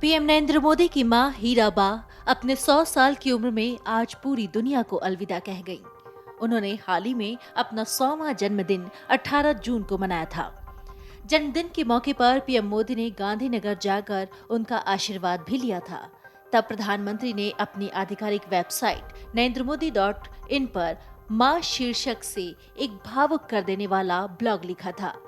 PM Narendra Modi की मां हीराबा अपने 100 साल की उम्र में आज पूरी दुनिया को अलविदा कह गईं। उन्होंने हाल ही में अपना 100वां जन्मदिन 18 जून को मनाया था। जन्मदिन के मौके पर पीएम मोदी ने गांधीनगर जाकर उनका आशीर्वाद भी लिया था। तब प्रधानमंत्री ने अपनी आधिकारिक वेबसाइट NarendraModi.in पर मां शीर्षक से एक भावुक कर देने वाला ब्लॉग लिखा था।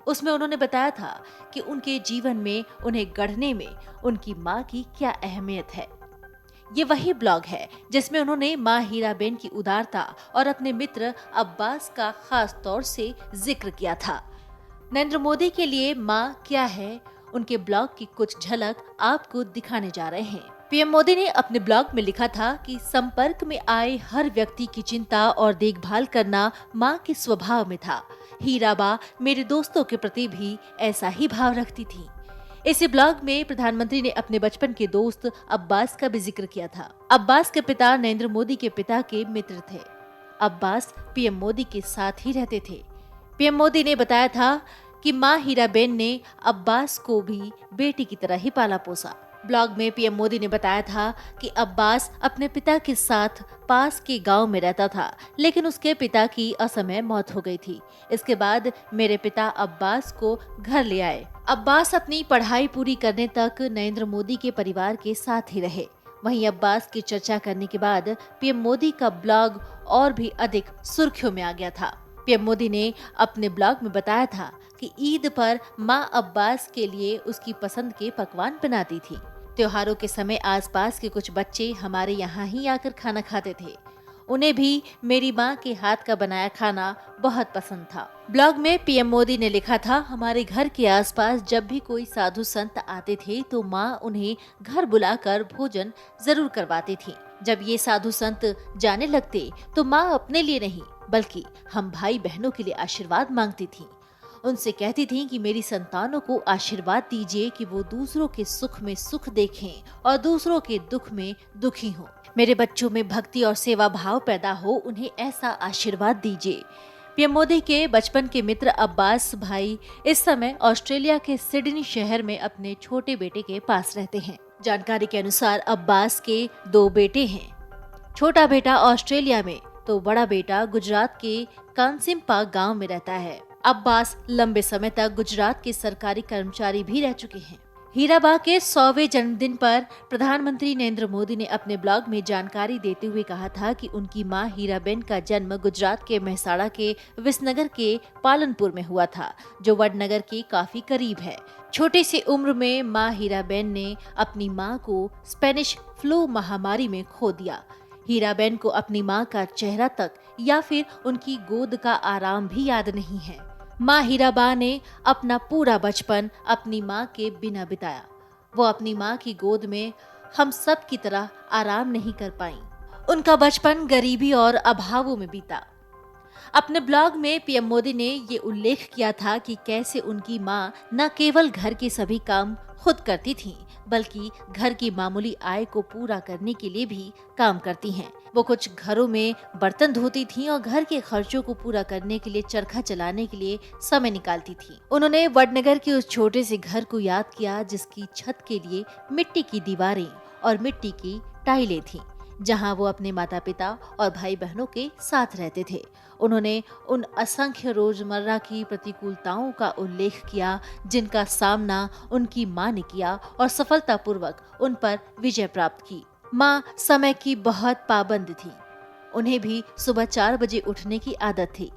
उसमें उन्होंने बताया था कि उनके जीवन में उन्हें गढ़ने में उनकी मां की क्या अहमियत है। ये वही ब्लॉग है जिसमें उन्होंने मां हीराबेन की उदारता और अपने मित्र अब्बास का खास तौर से जिक्र किया था। नरेंद्र मोदी के लिए मां क्या है, उनके ब्लॉग की कुछ झलक आपको दिखाने जा रहे हैं। पीएम मोदी ने अपने ब्लॉग में लिखा था कि संपर्क में आए हर व्यक्ति की चिंता और देखभाल करना मां के स्वभाव में था। हीराबा मेरे दोस्तों के प्रति भी ऐसा ही भाव रखती थी। इसी ब्लॉग में प्रधानमंत्री ने अपने बचपन के दोस्त अब्बास का भी जिक्र किया था। अब्बास के पिता नरेंद्र मोदी के पिता के मित्र थे। अब्बास पीएम मोदी के साथ ही रहते थे। पीएम मोदी ने बताया था कि मां हीराबेन ने अब्बास को भी बेटी की तरह ही पाला पोसा। ब्लॉग में पीएम मोदी ने बताया था कि अब्बास अपने पिता के साथ पास के गांव में रहता था, लेकिन उसके पिता की असमय मौत हो गई थी। इसके बाद मेरे पिता अब्बास को घर ले आए। अब्बास अपनी पढ़ाई पूरी करने तक नरेंद्र मोदी के परिवार के साथ ही रहे। वहीं अब्बास की चर्चा करने के बाद पीएम मोदी का ब्लॉग और भी अधिक सुर्खियों में आ गया था। पीएम मोदी ने अपने ब्लॉग में बताया था कि ईद पर मां अब्बास के लिए उसकी पसंद के पकवान बनाती थी। त्योहारों के समय आसपास के कुछ बच्चे हमारे यहाँ ही आकर खाना खाते थे। उन्हें भी मेरी माँ के हाथ का बनाया खाना बहुत पसंद था। ब्लॉग में पीएम मोदी ने लिखा था, हमारे घर के आसपास जब भी कोई साधु संत आते थे तो माँ उन्हें घर बुलाकर भोजन जरूर करवाती थी। जब ये साधु संत जाने लगते तो माँ अपने लिए नहीं बल्कि हम भाई बहनों के लिए आशीर्वाद मांगती थी। उनसे कहती थी कि मेरी संतानों को आशीर्वाद दीजिए कि वो दूसरों के सुख में सुख देखें और दूसरों के दुख में दुखी हों। मेरे बच्चों में भक्ति और सेवा भाव पैदा हो, उन्हें ऐसा आशीर्वाद दीजिए। पीएम मोदी के बचपन के मित्र अब्बास भाई इस समय ऑस्ट्रेलिया के सिडनी शहर में अपने छोटे बेटे के पास रहते हैं। जानकारी के अनुसार अब्बास के 2 बेटे हैं। छोटा बेटा ऑस्ट्रेलिया में तो बड़ा बेटा गुजरात के कानसिम्पा गांव में रहता है। अब्बास लंबे समय तक गुजरात के सरकारी कर्मचारी भी रह चुके हैं। हीराबा के 100वें जन्मदिन पर प्रधानमंत्री नरेंद्र मोदी ने अपने ब्लॉग में जानकारी देते हुए कहा था कि उनकी मां हीराबेन का जन्म गुजरात के मेहसाणा के विसनगर के पालनपुर में हुआ था, जो वडनगर के काफी करीब है। छोटी सी उम्र में मां हीराबेन ने अपनी मां को स्पेनिश फ्लू महामारी में खो दिया। हीराबेन को अपनी मां का चेहरा तक या फिर उनकी गोद का आराम भी याद नहीं है। मां हीराबा ने अपना पूरा बचपन अपनी मां के बिना बिताया। वो अपनी मां की गोद में हम सब की तरह आराम नहीं कर पाईं। उनका बचपन गरीबी और अभावों में बीता। अपने ब्लॉग में पीएम मोदी ने ये उल्लेख किया था कि कैसे उनकी मां न केवल घर के सभी काम खुद करती थीं, बल्कि घर की मामूली आय को पूरा करने के लिए भी काम करती हैं। वो कुछ घरों में बर्तन धोती थीं और घर के खर्चों को पूरा करने के लिए चरखा चलाने के लिए समय निकालती थीं। उन्होंने वडनगर के उस छोटे से घर को याद किया जिसकी छत के लिए मिट्टी की दीवारें और मिट्टी की टाइलें थीं, जहां वो अपने माता पिता और भाई बहनों के साथ रहते थे। उन्होंने उन असंख्य रोजमर्रा की प्रतिकूलताओं का उल्लेख किया जिनका सामना उनकी मां ने किया और सफलतापूर्वक उन पर विजय प्राप्त की। मां समय की बहुत पाबंद थी। उन्हें भी सुबह 4 बजे उठने की आदत थी।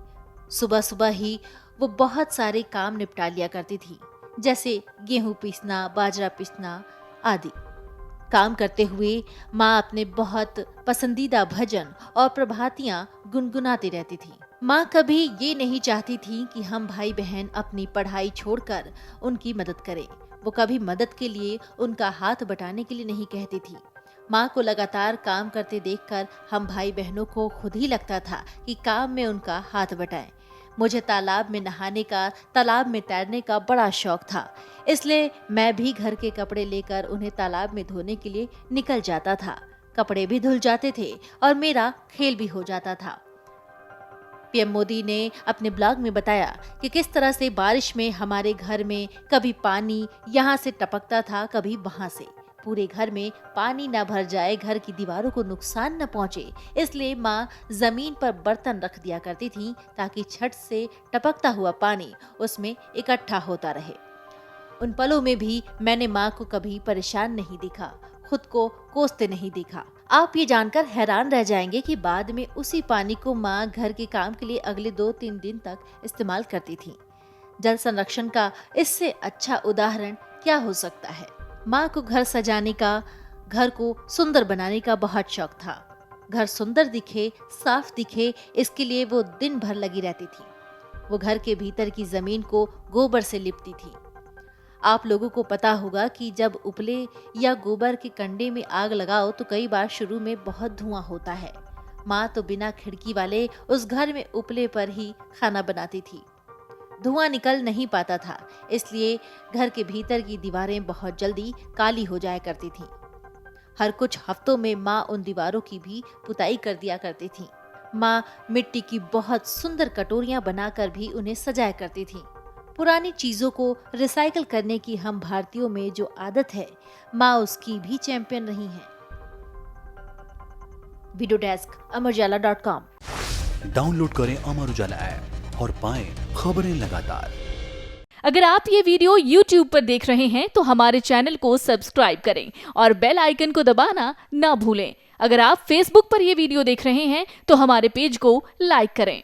सुबह सुबह ही वो बहुत सारे काम निपटा लिया करती थी, जैसे गेहूं पीसना, बाजरा पीसना आदि। काम करते हुए माँ अपने बहुत पसंदीदा भजन और प्रभातियाँ गुनगुनाती रहती थी। माँ कभी ये नहीं चाहती थी कि हम भाई बहन अपनी पढ़ाई छोड़कर उनकी मदद करें। वो कभी मदद के लिए उनका हाथ बटाने के लिए नहीं कहती थी। माँ को लगातार काम करते देखकर हम भाई बहनों को खुद ही लगता था कि काम में उनका हाथ बटाएं। मुझे तालाब में नहाने का, तालाब में तैरने का बड़ा शौक था, इसलिए मैं भी घर के कपड़े लेकर उन्हें तालाब में धोने के लिए निकल जाता था। कपड़े भी धुल जाते थे और मेरा खेल भी हो जाता था। पीएम मोदी ने अपने ब्लॉग में बताया कि किस तरह से बारिश में हमारे घर में कभी पानी यहाँ से टपकता था, कभी वहाँ से। पूरे घर में पानी न भर जाए, घर की दीवारों को नुकसान न पहुंचे, इसलिए माँ जमीन पर बर्तन रख दिया करती थी ताकि छत से टपकता हुआ पानी उसमें इकट्ठा होता रहे। उन पलों में भी मैंने माँ को कभी परेशान नहीं देखा, खुद को कोसते नहीं देखा। आप ये जानकर हैरान रह जाएंगे कि बाद में उसी पानी को माँ घर के काम के लिए अगले 2-3 दिन तक इस्तेमाल करती थी। जल संरक्षण का इससे अच्छा उदाहरण क्या हो सकता है। माँ को घर सजाने का, घर को सुंदर बनाने का बहुत शौक था। घर सुंदर दिखे, साफ दिखे, इसके लिए वो दिन भर लगी रहती थी। वो घर के भीतर की जमीन को गोबर से लिपती थी। आप लोगों को पता होगा कि जब उपले या गोबर के कंडे में आग लगाओ तो कई बार शुरू में बहुत धुआं होता है। माँ तो बिना खिड़की वाले उस घर में उपले पर ही खाना बनाती थी। धुआं निकल नहीं पाता था, इसलिए घर के भीतर की दीवारें बहुत जल्दी काली हो जाया करती थीं। हर कुछ हफ्तों में माँ उन दीवारों की भी पुताई कर दिया करती थी। माँ मिट्टी की बहुत सुंदर कटोरियां बनाकर भी उन्हें सजाया करती थी। पुरानी चीजों को रिसाइकल करने की हम भारतीयों में जो आदत है, माँ उसकी भी चैंपियन रही हैं। Video desk amarujala.com। डाउनलोड करें अमर उजाला ऐप और पाएं खबरें लगातार। अगर आप ये वीडियो YouTube पर देख रहे हैं तो हमारे चैनल को सब्सक्राइब करें और बेल आइकन को दबाना ना भूलें। अगर आप Facebook पर ये वीडियो देख रहे हैं तो हमारे पेज को लाइक करें।